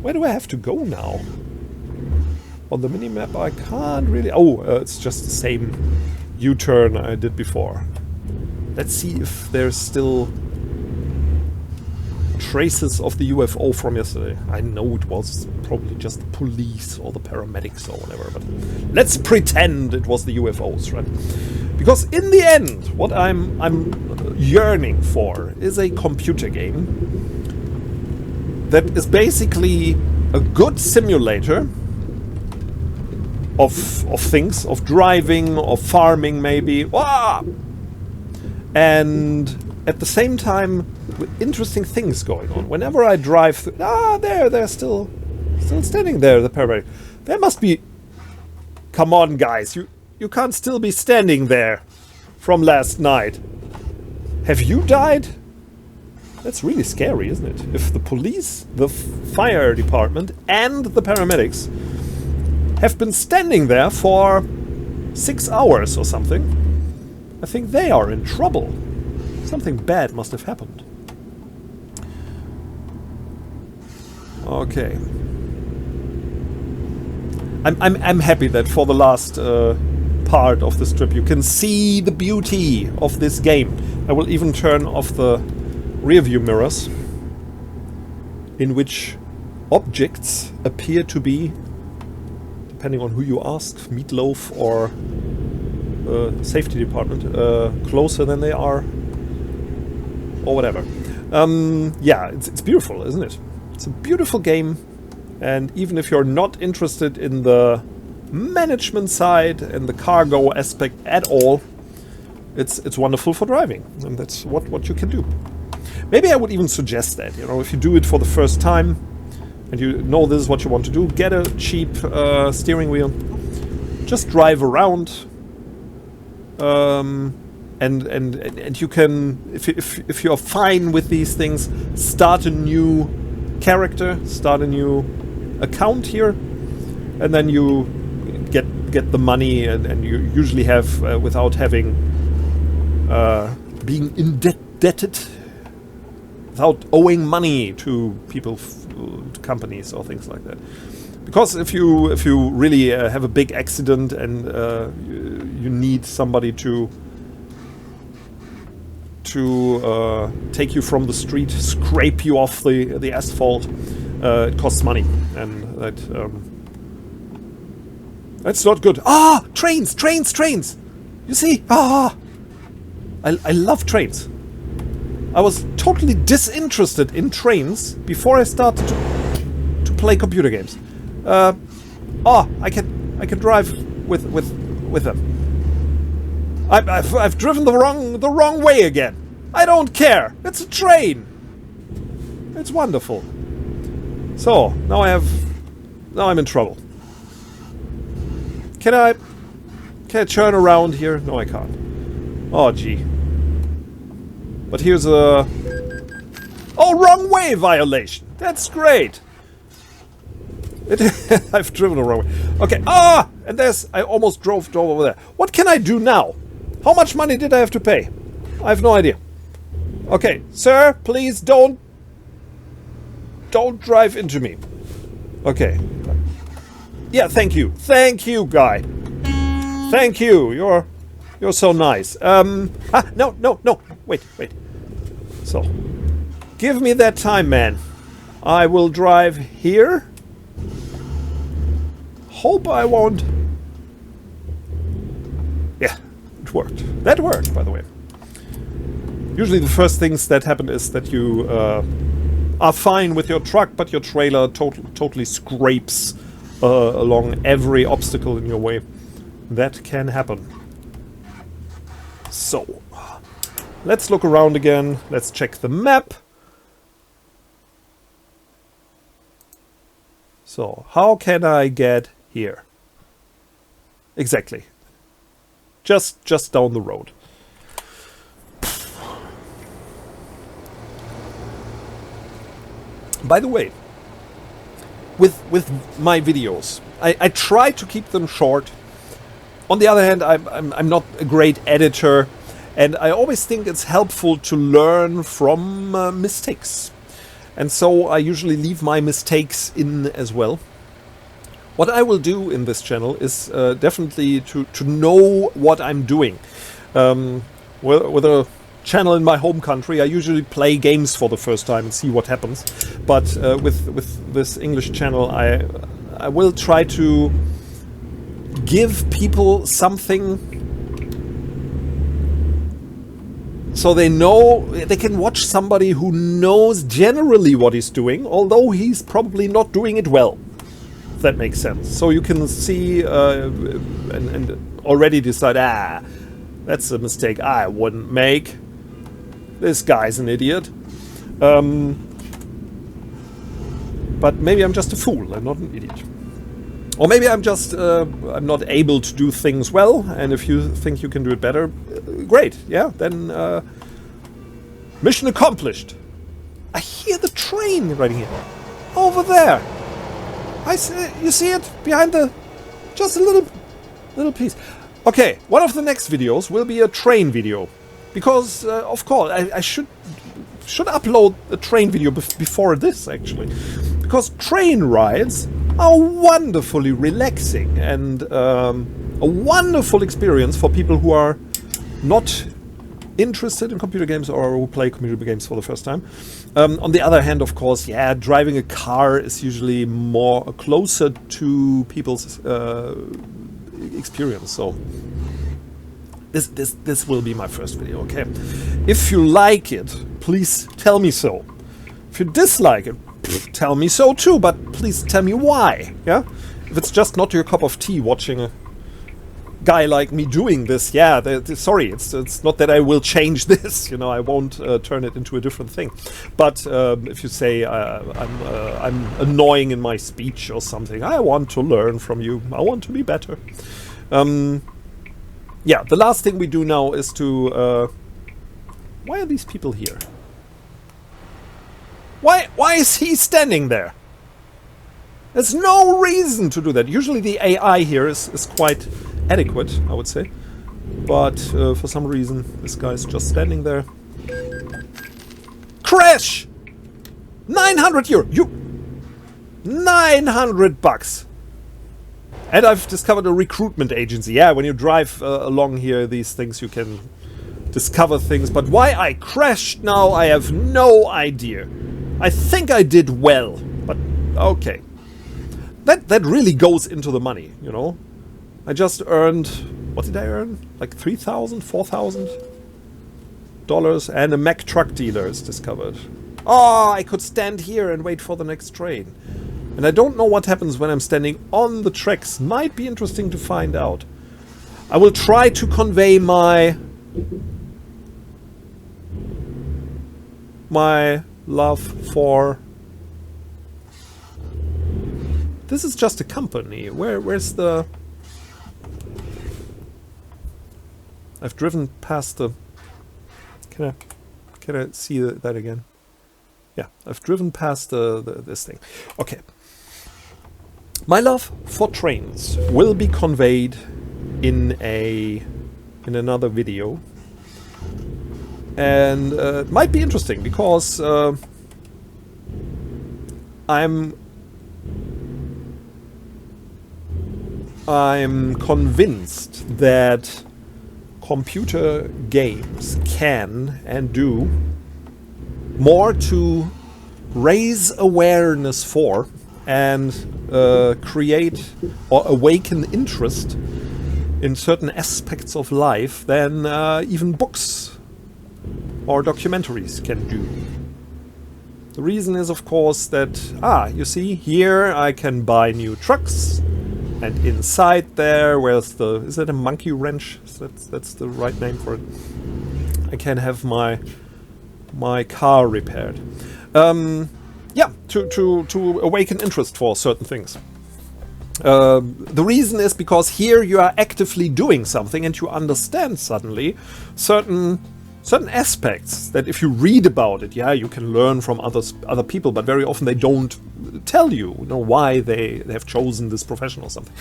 where do I have to go now? On the minimap I can't really... Oh, it's just the same U-turn I did before. Let's see if there's still traces of the UFO from yesterday. I know it was probably just the police or the paramedics or whatever, but let's pretend it was the UFOs, right? Because in the end, what I'm yearning for is a computer game that is basically a good simulator of things, of driving, of farming maybe, and at the same time with interesting things going on. Whenever I drive through, they're still standing there, the paramedic. There must be... Come on, guys, you can't still be standing there from last night. Have you died? That's really scary, isn't it? If the police, the fire department, and the paramedics have been standing there for 6 hours or something, I think they are in trouble. Something bad must have happened. Okay. I'm happy that for the last part of this trip you can see the beauty of this game. I will even turn off the rear view mirrors, in which objects appear to be, depending on who you ask, Meatloaf or safety department, closer than they are, or whatever. Yeah, it's beautiful, isn't it? It's a beautiful game, and even if you're not interested in the management side and the cargo aspect at all, it's wonderful for driving, and that's what you can do. Maybe I would even suggest that, you know, if you do it for the first time and you know this is what you want to do, get a cheap steering wheel, just drive around, and you can, if you're fine with these things, start a new character, start a new account here, and then you get the money, and you usually have without having being indebted, without owing money to people, to companies or things like that. Because if you really have a big accident and you need somebody to take you from the street, scrape you off the asphalt, it costs money, and that's not good. Ah, trains! You see? Ah, I love trains. I was totally disinterested in trains before I started to play computer games. I can drive with them. I've driven the wrong way again. I don't care. It's a train. It's wonderful. So now I'm in trouble. Can I turn around here? No, I can't. Oh gee. But here's a... Oh, wrong way violation. That's great. I've driven the wrong way. Okay. Ah! And I almost drove over there. What can I do now? How much money did I have to pay? I have no idea. Okay, sir, please don't drive into me. Okay. Yeah, thank you. Thank you, guy. Thank you. You're so nice. No. Wait. So, give me that time, man. I will drive here. Hope I won't. Yeah, it worked. That worked, by the way. Usually the first things that happen is that you are fine with your truck, but your trailer totally scrapes along every obstacle in your way. That can happen. So, let's look around again. Let's check the map. So, how can I get here? Exactly. Just down the road. By the way, with my videos, I try to keep them short. On the other hand, I'm not a great editor, and I always think it's helpful to learn from mistakes. And so I usually leave my mistakes in as well. What I will do in this channel is definitely to know what I'm doing. With a channel in my home country, I usually play games for the first time and see what happens. But with this English channel, I will try to give people something so they know, they can watch somebody who knows generally what he's doing, although he's probably not doing it well. If that makes sense. So you can see and already decide, that's a mistake I wouldn't make. This guy's an idiot. But maybe I'm just a fool and not an idiot. Or maybe I'm just I'm not able to do things well, and if you think you can do it better, great, yeah, then mission accomplished. I hear the train right here, over there. You see it behind the, just a little piece. Okay, one of the next videos will be a train video, because of course I should upload a train video before this actually, because train rides are wonderfully relaxing and a wonderful experience for people who are not interested in computer games or who play computer games for the first time. On the other hand, of course, yeah, driving a car is usually more closer to people's experience. So this will be my first video, okay? If you like it, please tell me so. If you dislike it, tell me so too, but please tell me why, yeah? If it's just not your cup of tea watching a guy like me doing this, yeah, sorry, it's not that I will change this, you know, I won't turn it into a different thing. But if you say I'm annoying in my speech or something, I want to learn from you, I want to be better. Yeah, the last thing we do now is to... why are these people here? Why is he standing there? There's no reason to do that. Usually the AI here is quite adequate, I would say. But for some reason, this guy's just standing there. Crash! 900 euro! 900 bucks! And I've discovered a recruitment agency. Yeah, when you drive along here, these things, you can discover things. But why I crashed now, I have no idea. I think I did well, but okay. That really goes into the money, you know. I just earned, what did I earn? Like $3,000, $4,000, and a Mack truck dealer is discovered. Oh, I could stand here and wait for the next train. And I don't know what happens when I'm standing on the tracks. Might be interesting to find out. I will try to convey my love for... This is just a company. Where's the... I've driven past the... Can I see that again? Yeah, I've driven past this thing. Okay. My love for trains will be conveyed in another video. And it might be interesting because I'm convinced that computer games can and do more to raise awareness for and create or awaken interest in certain aspects of life than even books or documentaries can do. The reason is, of course, that, you see, here I can buy new trucks, and inside there, is that a monkey wrench? That's the right name for it. I can have my car repaired. Yeah, to awaken interest for certain things. The reason is because here you are actively doing something and you understand suddenly certain aspects that if you read about it, yeah, you can learn from other people, but very often they don't tell you, why they have chosen this profession or something.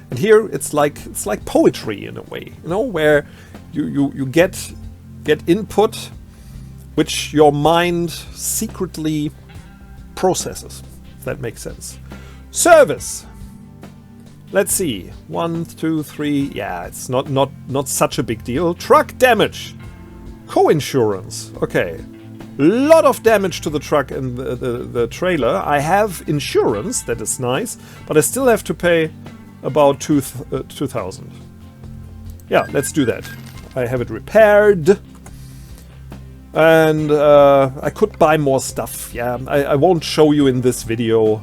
And here it's like poetry in a way, where you get input which your mind secretly processes, if that makes sense. Service. Let's see. 1, 2, 3. Yeah, it's not such a big deal. Truck damage. Co-insurance. Okay. Lot of damage to the truck and the trailer. I have insurance, that is nice, but I still have to pay about 2,000. Yeah, let's do that. I have it repaired. And I could buy more stuff. Yeah, I won't show you in this video.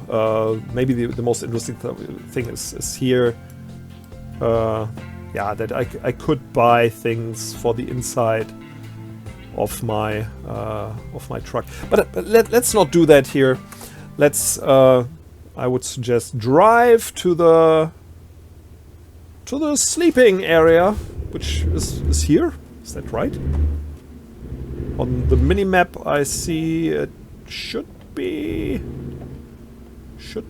Maybe the most interesting thing is here. Yeah, that I could buy things for the inside of my truck. But let's not do that here. Let's. I would suggest drive to the sleeping area, which is here. Is that right? On the mini-map I see it should be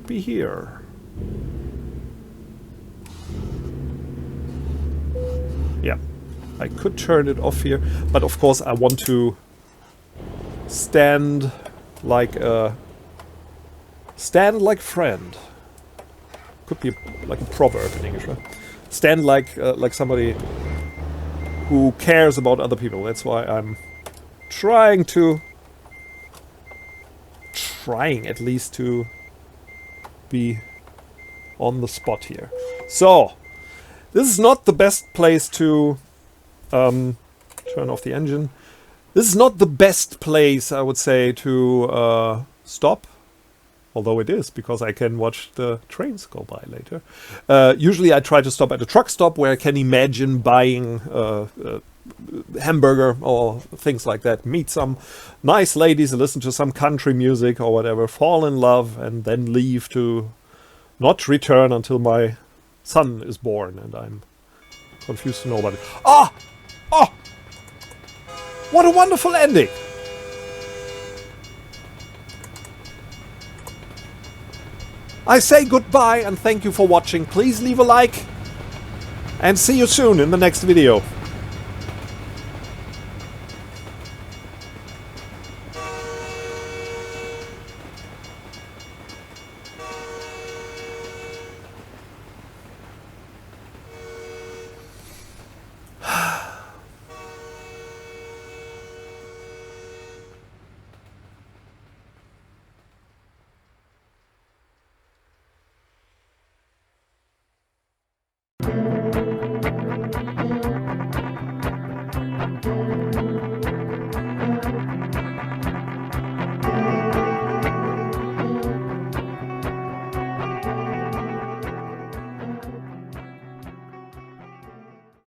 here. Yeah, I could turn it off here, but of course I want to stand like a friend. Could be like a proverb in English, right? Stand like somebody who cares about other people. That's why I'm trying at least to be on the spot here. So this is not the best place to turn off the engine. This is not the best place, I would say, to stop, although it is, because I can watch the trains go by later. Usually I try to stop at a truck stop where I can imagine buying hamburger or things like that, meet some nice ladies, listen to some country music or whatever, fall in love, and then leave to not return until my son is born and I'm confused to know about it. Oh! What a wonderful ending! I say goodbye and thank you for watching. Please leave a like and see you soon in the next video.